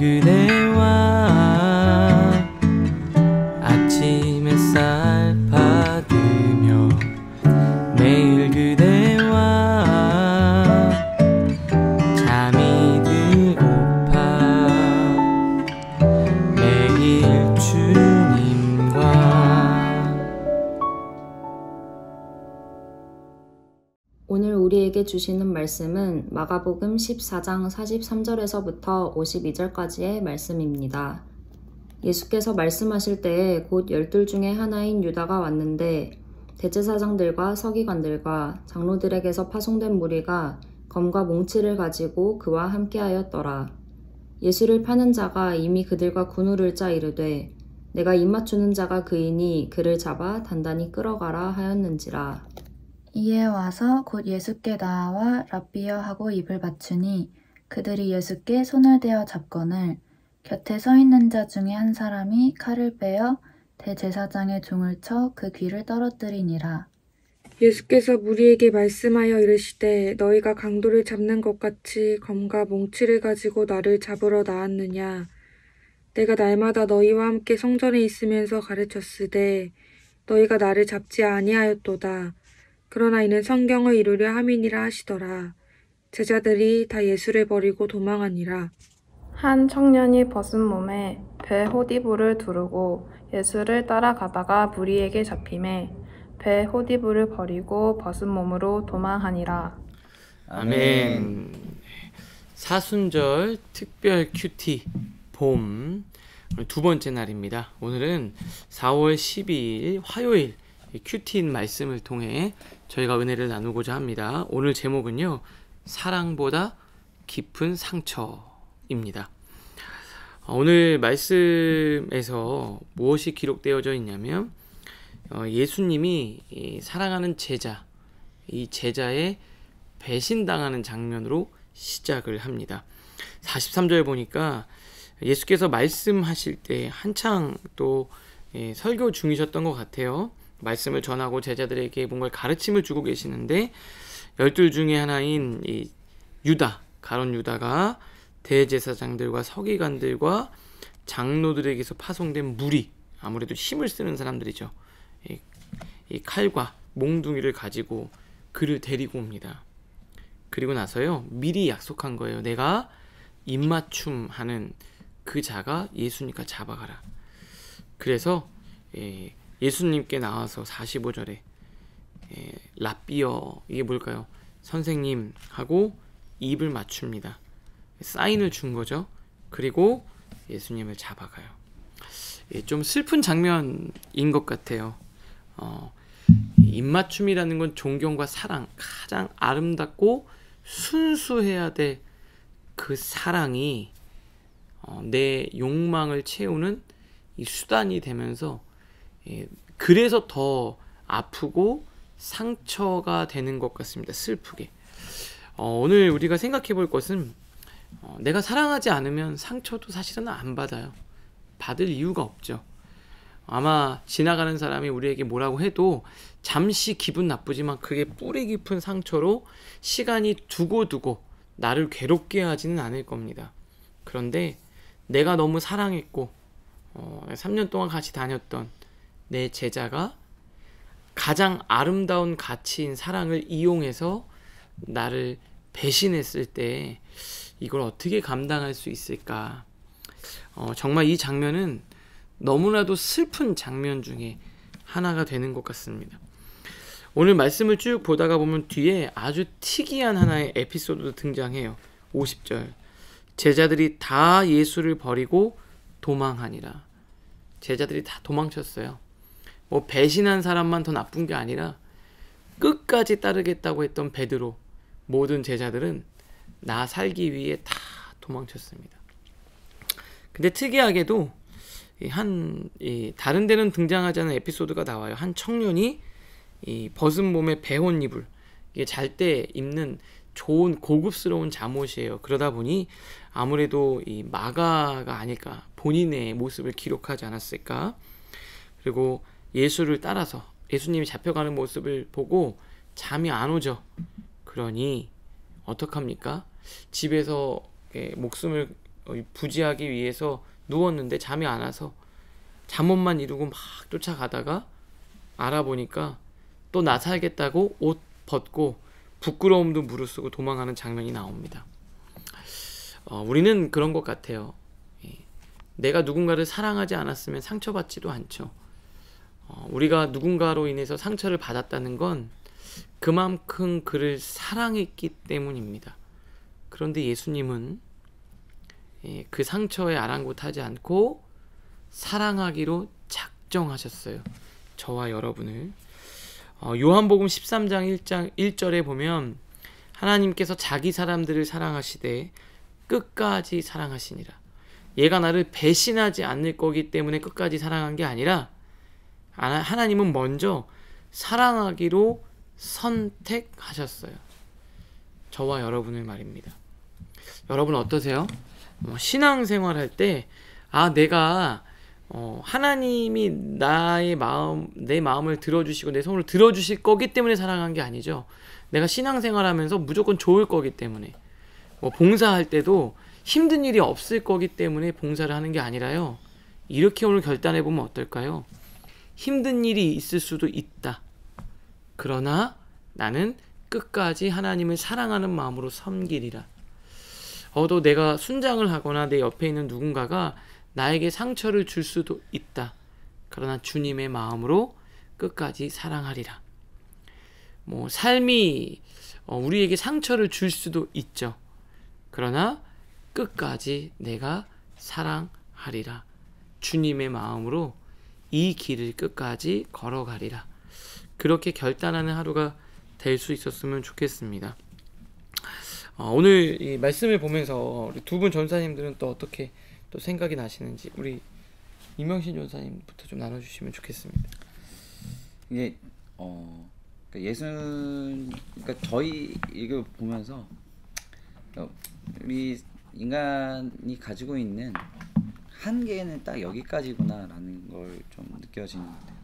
그대와 아침 햇살 받으며 매일 그대와 잠이 들고파 매일 주님과. 오늘 우리에게 주시는 말씀은 마가복음 14장 43절에서부터 52절까지의 말씀입니다. 예수께서 말씀하실 때에 곧 12 중에 하나인 유다가 왔는데 대제사장들과 서기관들과 장로들에게서 파송된 무리가 검과 몽치를 가지고 그와 함께하였더라. 예수를 파는 자가 이미 그들과 군우를 짜 이르되 내가 입맞추는 자가 그이니 그를 잡아 단단히 끌어가라 하였는지라. 이에 와서 곧 예수께 나아와 랍비여 하고 입을 맞추니 그들이 예수께 손을 대어 잡거늘 곁에 서 있는 자 중에 한 사람이 칼을 빼어 대제사장의 종을 쳐 그 귀를 떨어뜨리니라. 예수께서 무리에게 말씀하여 이르시되 너희가 강도를 잡는 것 같이 검과 몽치를 가지고 나를 잡으러 나왔느냐. 내가 날마다 너희와 함께 성전에 있으면서 가르쳤으되 너희가 나를 잡지 아니하였도다. 그러나 이는 성경을 이루려 함이니라 하시더라. 제자들이 다 예수를 버리고 도망하니라. 한 청년이 벗은 몸에 배 호디부를 두르고 예수를 따라가다가 무리에게 잡히매 배 호디부를 버리고 벗은 몸으로 도망하니라. 아멘. 사순절 특별 큐티 봄 오늘 두 번째 날입니다. 오늘은 4월 12일 화요일 큐티인 말씀을 통해 저희가 은혜를 나누고자 합니다. 오늘 제목은요, 사랑보다 깊은 상처입니다. 오늘 말씀에서 무엇이 기록되어져 있냐면 예수님이 사랑하는 제자, 이 제자의 배신당하는 장면으로 시작을 합니다. 43절 보니까 예수께서 말씀하실 때 한창 또 설교 중이셨던 것 같아요. 말씀을 전하고 제자들에게 뭔가 가르침을 주고 계시는데 12 중에 하나인 이 유다, 가룟 유다가 대제사장들과 서기관들과 장로들에게서 파송된 무리, 아무래도 힘을 쓰는 사람들이죠. 이 칼과 몽둥이를 가지고 그를 데리고 옵니다. 그리고 나서요, 미리 약속한 거예요. 내가 입맞춤하는 그 자가 예수니까 잡아가라. 그래서 예수님께 나와서 45절에 랍비여, 이게 뭘까요? 선생님 하고 입을 맞춥니다. 사인을 준 거죠. 그리고 예수님을 잡아가요. 좀 슬픈 장면인 것 같아요. 입맞춤이라는 건 존경과 사랑, 가장 아름답고 순수해야 될 그 사랑이 내 욕망을 채우는 이 수단이 되면서 그래서 더 아프고 상처가 되는 것 같습니다. 슬프게. 오늘 우리가 생각해 볼 것은 내가 사랑하지 않으면 상처도 사실은 안 받아요. 받을 이유가 없죠. 아마 지나가는 사람이 우리에게 뭐라고 해도 잠시 기분 나쁘지만 그게 뿌리 깊은 상처로 시간이 두고두고 나를 괴롭게 하지는 않을 겁니다. 그런데 내가 너무 사랑했고 3년 동안 같이 다녔던 내 제자가 가장 아름다운 가치인 사랑을 이용해서 나를 배신했을 때 이걸 어떻게 감당할 수 있을까? 정말 이 장면은 너무나도 슬픈 장면 중에 하나가 되는 것 같습니다. 오늘 말씀을 쭉 보다가 보면 뒤에 아주 특이한 하나의 에피소드도 등장해요. 50절. 제자들이 다 예수를 버리고 도망하니라. 제자들이 다 도망쳤어요. 뭐 배신한 사람만 더 나쁜 게 아니라 끝까지 따르겠다고 했던 베드로, 모든 제자들은 나 살기 위해 다 도망쳤습니다. 근데 특이하게도 다른 데는 등장하지 않은 에피소드가 나와요. 한 청년이 이 벗은 몸에 배옷 이불, 이게 잘 때 입는 좋은 고급스러운 잠옷이에요. 그러다 보니 아무래도 이 마가가 아닐까, 본인의 모습을 기록하지 않았을까. 그리고 예수를 따라서 예수님이 잡혀가는 모습을 보고 잠이 안 오죠. 그러니 어떡합니까? 집에서 목숨을 부지하기 위해서 누웠는데 잠이 안 와서 잠옷만 이루고 막 쫓아가다가 알아보니까 또 나 살겠다고 옷 벗고 부끄러움도 무릅쓰고 도망가는 장면이 나옵니다. 우리는 그런 것 같아요. 내가 누군가를 사랑하지 않았으면 상처받지도 않죠. 우리가 누군가로 인해서 상처를 받았다는 건 그만큼 그를 사랑했기 때문입니다. 그런데 예수님은 그 상처에 아랑곳하지 않고 사랑하기로 작정하셨어요. 저와 여러분을. 요한복음 13장 1절에 보면 하나님께서 자기 사람들을 사랑하시되 끝까지 사랑하시니라. 얘가 나를 배신하지 않을 거기 때문에 끝까지 사랑한 게 아니라 하나님은 먼저 사랑하기로 선택하셨어요. 저와 여러분을 말입니다. 여러분 어떠세요? 신앙생활 할 때 내가 하나님이 내 마음을 들어주시고 내 소원을 들어주실 거기 때문에 사랑한 게 아니죠. 내가 신앙생활 하면서 무조건 좋을 거기 때문에, 봉사할 때도 힘든 일이 없을 거기 때문에 봉사를 하는 게 아니라요. 이렇게 오늘 결단해 보면 어떨까요? 힘든 일이 있을 수도 있다. 그러나 나는 끝까지 하나님을 사랑하는 마음으로 섬기리라. 또 내가 순장을 하거나 내 옆에 있는 누군가가 나에게 상처를 줄 수도 있다. 그러나 주님의 마음으로 끝까지 사랑하리라. 삶이 우리에게 상처를 줄 수도 있죠. 그러나 끝까지 내가 사랑하리라. 주님의 마음으로 이 길을 끝까지 걸어가리라. 그렇게 결단하는 하루가 될 수 있었으면 좋겠습니다. 오늘 이 말씀을 보면서 두 분 전사님들은 또 어떻게 또 생각이 나시는지 우리 이명신 전사님부터 좀 나눠주시면 좋겠습니다. 이게 그러니까 저희 이거 보면서 우리 인간이 가지고 있는 한계는 딱 여기까지구나라는 걸 좀 느껴지는 것 같아요.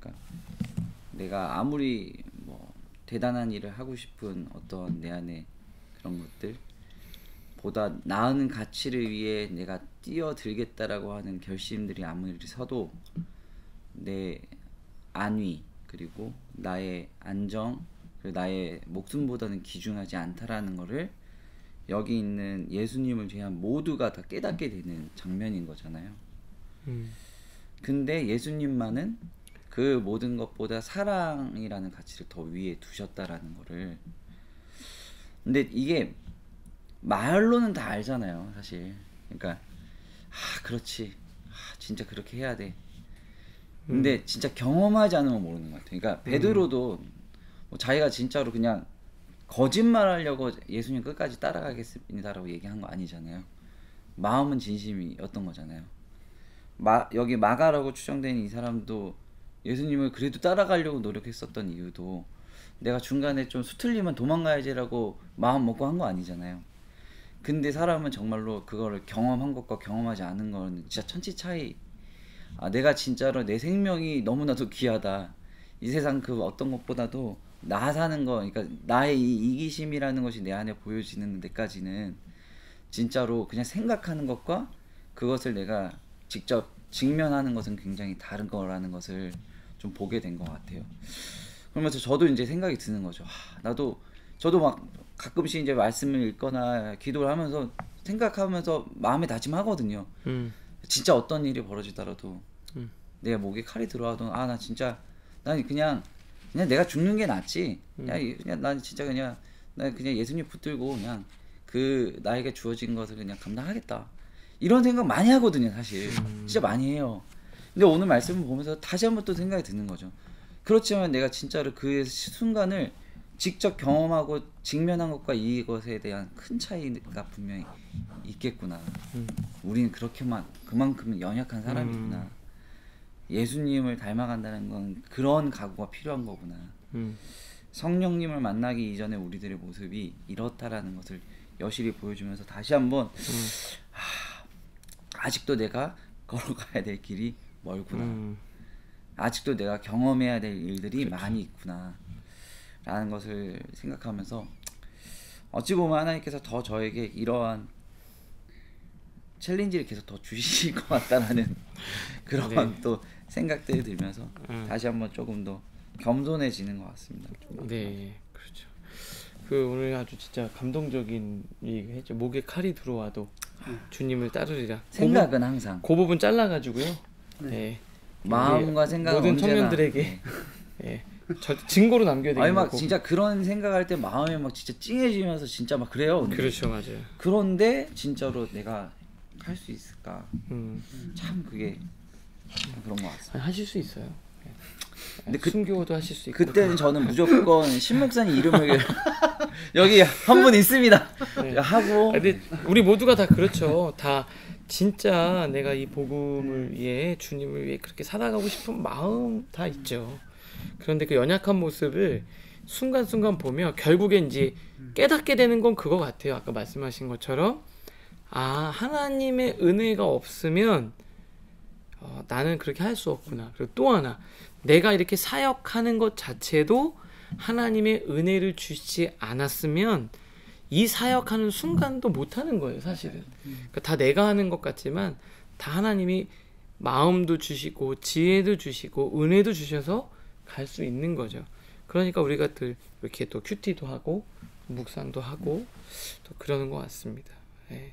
그러니까 내가 아무리 대단한 일을 하고 싶은 어떤 내 안에 그런 것들 보다 나은 가치를 위해 내가 뛰어들겠다라고 하는 결심들이 아무리 서도 내 안위 그리고 나의 안정 그리고 나의 목숨보다는 귀중하지 않다라는 거를 여기 있는 예수님을 제한 모두가 다 깨닫게 되는 장면인 거잖아요. 근데 예수님만은 그 모든 것보다 사랑이라는 가치를 더 위에 두셨다라는 거를. 근데 이게 말로는 다 알잖아요, 사실. 그러니까 그렇지, 진짜 그렇게 해야 돼. 근데 진짜 경험하지 않으면 모르는 것 같아요. 그러니까 베드로도 자기가 진짜로 그냥 거짓말하려고 예수님 끝까지 따라가겠습니다라고 얘기한 거 아니잖아요. 마음은 진심이었던 거잖아요. 여기 마가라고 추정된 이 사람도 예수님을 그래도 따라가려고 노력했었던 이유도 내가 중간에 좀 수틀리면 도망가야지라고 마음 먹고 한 거 아니잖아요. 근데 사람은 정말로 그거를 경험한 것과 경험하지 않은 거는 진짜 천지 차이. 내가 진짜로 내 생명이 너무나도 귀하다. 이 세상 그 어떤 것보다도 나 사는 거, 그러니까 나의 이 이기심이라는 것이 내 안에 보여지는 데까지는 진짜로 그냥 생각하는 것과 그것을 내가 직접 직면하는 것은 굉장히 다른 거라는 것을 좀 보게 된 것 같아요. 그러면서 저도 이제 생각이 드는 거죠. 저도 막 가끔씩 이제 말씀을 읽거나 기도를 하면서 생각하면서 마음에 다짐하거든요. 진짜 어떤 일이 벌어지더라도 내 목에 칼이 들어와도 난 그냥 내가 죽는 게 낫지. 그냥 난 진짜 나 그냥 예수님 붙들고 그냥 그 나에게 주어진 것을 그냥 감당하겠다. 이런 생각 많이 하거든요, 사실. 진짜 많이 해요. 근데 오늘 말씀을 보면서 다시 한번 또 생각이 드는 거죠. 그렇지만 내가 진짜로 그 순간을 직접 경험하고 직면한 것과 이것에 대한 큰 차이가 분명히 있겠구나. 우리는 그만큼 연약한 사람이구나. 예수님을 닮아간다는 건 그런 각오가 필요한 거구나. 성령님을 만나기 이전에 우리들의 모습이 이렇다라는 것을 여실히 보여주면서 다시 한번 아직도 내가 걸어가야 될 길이 멀구나. 아직도 내가 경험해야 될 일들이 많이 있구나 라는 것을 생각하면서 어찌 보면 하나님께서 더 저에게 이러한 챌린지를 계속 더 주실 것 같다라는 그런 네. 또 생각들이 들면서 다시 한번 조금 더 겸손해지는 것 같습니다. 네, 그렇죠. 그 오늘 아주 진짜 감동적인 얘기 했죠. 목에 칼이 들어와도 주님을 따르리라. 생각은 항상 그 부분 잘라가지고요. 네. 마음과 생각은 모든 언제나 청년들에게 예, 증거로 남겨야 되는 아니 막 거고. 진짜 그런 생각할 때 마음이 막 진짜 찡해지면서 진짜 막 그래요. 근데. 그렇죠, 맞아요. 그런데 진짜로 내가 할 수 있을까? 참 그게 그런 것 같습니다. 아니, 하실 수 있어요. 예. 근데 순교도 하실 수 있고. 그때는 저는 무조건 신목사님 이름을 여기 한 분 있습니다. 네. 하고. 근데 우리 모두가 다 그렇죠. 다 진짜 내가 이 복음을 위해 주님을 위해 그렇게 살아가고 싶은 마음 다 있죠. 그런데 그 연약한 모습을 순간순간 보면 결국엔 이제 깨닫게 되는 건 그거 같아요. 아까 말씀하신 것처럼 하나님의 은혜가 없으면 나는 그렇게 할 수 없구나. 그리고 또 하나 내가 이렇게 사역하는 것 자체도 하나님의 은혜를 주시지 않았으면 이 사역하는 순간도 못하는 거예요, 사실은. 그러니까 다 내가 하는 것 같지만 다 하나님이 마음도 주시고 지혜도 주시고 은혜도 주셔서 갈 수 있는 거죠. 그러니까 우리가 이렇게 또 큐티도 하고 묵상도 하고 또 그러는 것 같습니다. 예.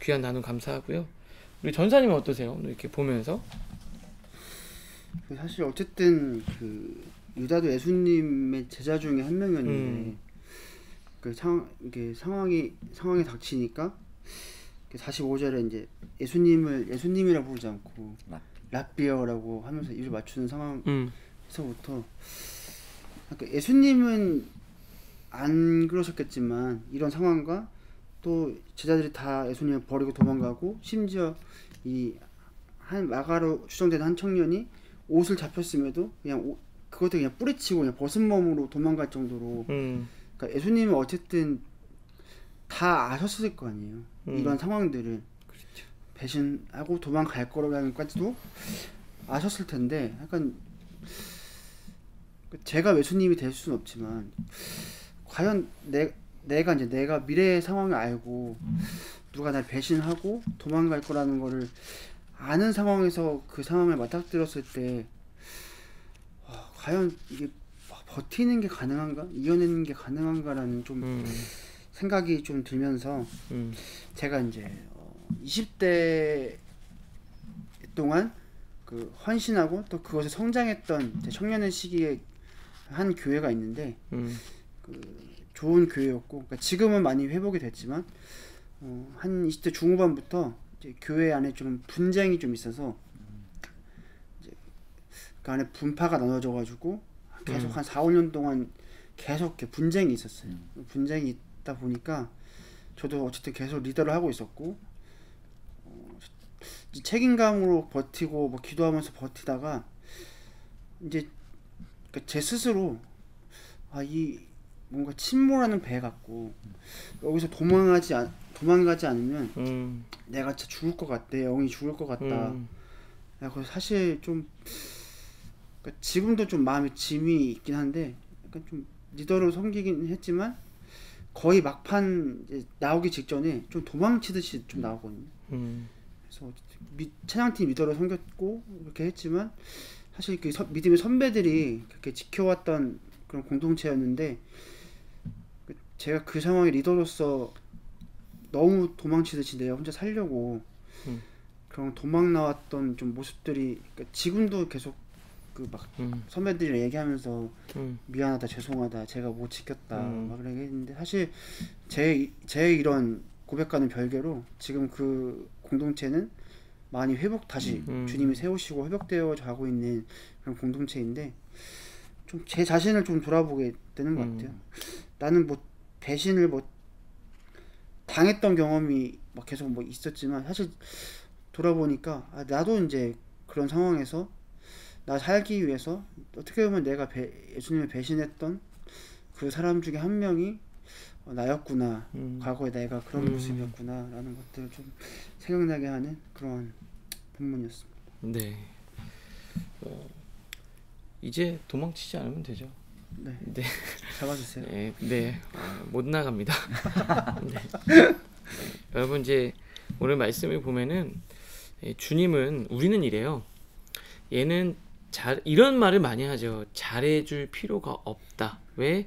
귀한 나눔 감사하고요. 우리 전사님은 어떠세요? 오늘 이렇게 보면서? 사실 어쨌든 그 유다도 예수님의 제자 중에 한 명이었는데 그 상황이 닥치니까 45절에 이제 예수님을 예수님이라고 부르지 않고 랍비어라고 하면서 입을 맞추는 상황에서부터 그러니까 예수님은 안 그러셨겠지만 이런 상황과 또 제자들이 다 예수님을 버리고 도망가고 심지어 이 한 마가로 추정되는 한 청년이 옷을 잡혔음에도 그냥 그것도 그냥 뿌리치고 그냥 벗은 몸으로 도망갈 정도로 그러니까 예수님은 어쨌든 다 아셨을 거 아니에요. 이런 상황들을 그렇죠. 배신하고 도망갈 거라는까지도 아셨을 텐데 약간 제가 예수님이 될 수는 없지만 과연 내가 미래의 상황을 알고 누가 날 배신하고 도망갈 거라는 거를 아는 상황에서 그 상황을 맞닥뜨렸을 때 과연 이게 버티는 게 가능한가? 이겨내는 게 가능한가라는 좀 생각이 좀 들면서 제가 이제 20대 동안 그 헌신하고 또 그것에 성장했던 청년의 시기에 한 교회가 있는데 그 좋은 교회였고 그러니까 지금은 많이 회복이 됐지만 한 20대 중후반부터 이제 교회 안에 좀 분쟁이 좀 있어서 이제 그 안에 분파가 나눠져 가지고 계속 한 4-5년 동안 계속 이렇게 분쟁이 있었어요. 분쟁이 있다 보니까 저도 어쨌든 계속 리더를 하고 있었고 책임감으로 버티고 뭐 기도하면서 버티다가 이제 제 스스로 이 뭔가 침몰하는 배 같고 여기서 도망가지 않으면 내가 진짜 죽을 것 같아. 영이 죽을 것 같다. 그래서 사실 좀 그러니까 지금도 좀 마음에 짐이 있긴 한데 약간 좀 리더로 섬기긴 했지만 거의 막판 이제 나오기 직전에 좀 도망치듯이 좀 나오거든요. 그래서 찬양팀 리더로 섬겼고 이렇게 했지만 사실 그 믿음의 선배들이 그렇게 지켜왔던 그런 공동체였는데 제가 그 상황의 리더로서 너무 도망치듯이 내가 혼자 살려고 그런 도망 나왔던 좀 모습들이 그러니까 지금도 계속 그 막 선배들이랑 얘기하면서 미안하다 죄송하다 제가 못 지켰다 막 그렇게 했는데 사실 제 이런 고백과는 별개로 지금 그 공동체는 많이 다시 주님이 세우시고 회복되어 가고 있는 그런 공동체인데 좀 제 자신을 좀 돌아보게 되는 것 같아요. 나는 뭐 배신을 뭐 당했던 경험이 막 계속 뭐 있었지만 사실 돌아보니까 나도 이제 그런 상황에서 나 살기 위해서 어떻게 보면 내가 예수님을 배신했던 그 사람 중에 한 명이 나였구나. 과거에 내가 그런 모습이었구나 라는 것들을 좀 생각나게 하는 그런 본문이었습니다. 네. 이제 도망치지 않으면 되죠. 네. 네. 잡아주세요. 네. 못 나갑니다. 네. 여러분 이제 오늘 말씀을 보면은 주님은 우리는 이래요. 얘는 이런 말을 많이 하죠. 잘해줄 필요가 없다. 왜?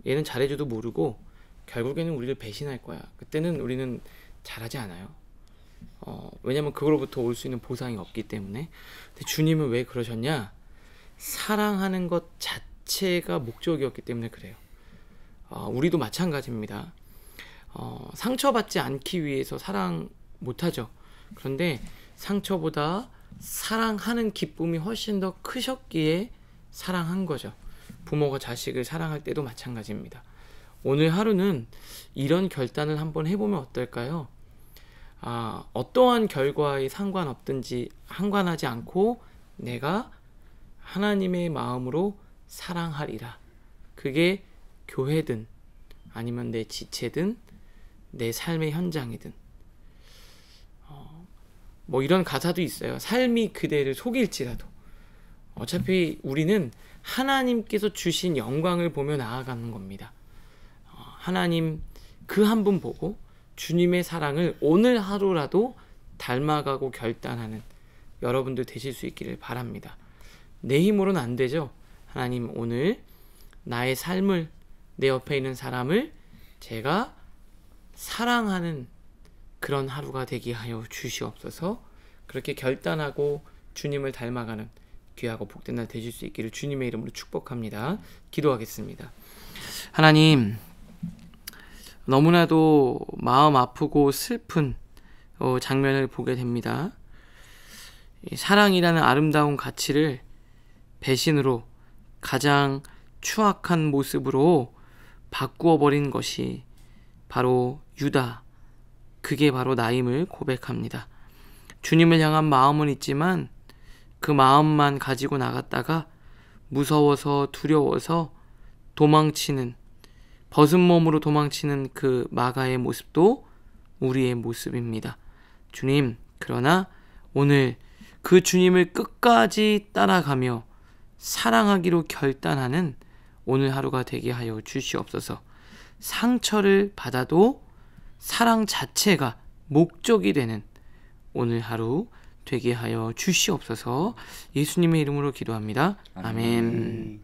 얘는 잘해줘도 모르고 결국에는 우리를 배신할 거야. 그때는 우리는 잘하지 않아요. 왜냐면 그걸로부터 올 수 있는 보상이 없기 때문에. 근데 주님은 왜 그러셨냐? 사랑하는 것 자체가 목적이었기 때문에 그래요. 우리도 마찬가지입니다. 상처받지 않기 위해서 사랑 못하죠. 그런데 상처보다 사랑하는 기쁨이 훨씬 더 크셨기에 사랑한 거죠. 부모가 자식을 사랑할 때도 마찬가지입니다. 오늘 하루는 이런 결단을 한번 해보면 어떨까요? 어떠한 결과에 상관없든지 상관하지 않고 내가 하나님의 마음으로 사랑하리라. 그게 교회든 아니면 내 지체든 내 삶의 현장이든. 뭐 이런 가사도 있어요. 삶이 그대를 속일지라도. 어차피 우리는 하나님께서 주신 영광을 보며 나아가는 겁니다. 하나님 그 한 분 보고 주님의 사랑을 오늘 하루라도 닮아가고 결단하는 여러분들 되실 수 있기를 바랍니다. 내 힘으로는 안 되죠. 하나님 오늘 나의 삶을, 내 옆에 있는 사람을 제가 사랑하는 그런 하루가 되게 하여 주시옵소서. 그렇게 결단하고 주님을 닮아가는 귀하고 복된 날 되실 수 있기를 주님의 이름으로 축복합니다. 기도하겠습니다. 하나님, 너무나도 마음 아프고 슬픈 장면을 보게 됩니다. 사랑이라는 아름다운 가치를 배신으로 가장 추악한 모습으로 바꾸어 버린 것이 바로 유다, 그게 바로 나임을 고백합니다. 주님을 향한 마음은 있지만 그 마음만 가지고 나갔다가 무서워서 두려워서 도망치는, 벗은 몸으로 도망치는 그 마가의 모습도 우리의 모습입니다. 주님, 그러나 오늘 그 주님을 끝까지 따라가며 사랑하기로 결단하는 오늘 하루가 되게 하여 주시옵소서. 상처를 받아도 사랑 자체가 목적이 되는 오늘 하루 되게 하여 주시옵소서. 예수님의 이름으로 기도합니다. 아멘.